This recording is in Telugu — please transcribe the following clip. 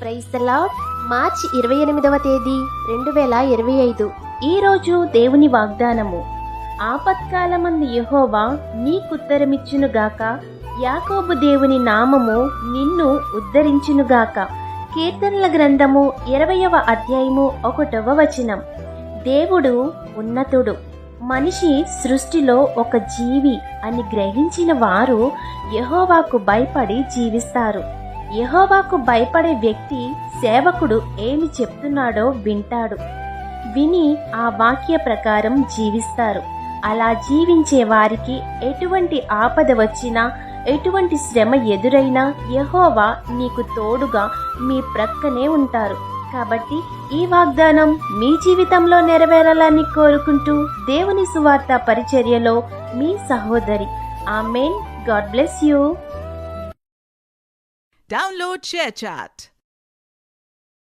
Praise the Lord. మార్చి 28వ తేదీ 2025. ఈరోజు దేవుని వాగ్దానము. ఆపత్కాలమందు యెహోవా నీకుత్తరమిచ్చునుగాక, యాకోబు దేవుని నామము నిన్ను ఉద్ధరించునుగాక. కీర్తనల గ్రంథము 20వ అధ్యాయము 1వ వచనం. దేవుడు ఉన్నతుడు, మనిషి సృష్టిలో ఒక జీవి అని గ్రహించిన వారు యెహోవాకు భయపడి జీవిస్తారు. యెహోవాకు భయపడే వ్యక్తి సేవకుడు ఏమి చెప్తున్నాడో వింటాడు, విని ఆ వాక్య ప్రకారం జీవిస్తారు. అలా జీవించే వారికి ఎటువంటి ఆపద వచ్చినా, ఎటువంటి శ్రమ ఎదురైనా యెహోవా నీకు తోడుగా మీ ప్రక్కనే ఉంటారు. కాబట్టి ఈ వాగ్దానం మీ జీవితంలో నెరవేరాలని కోరుకుంటూ దేవుని సువార్త పరిచర్యలో మీ సహోదరి. Amen. God bless you. Download ShareChat.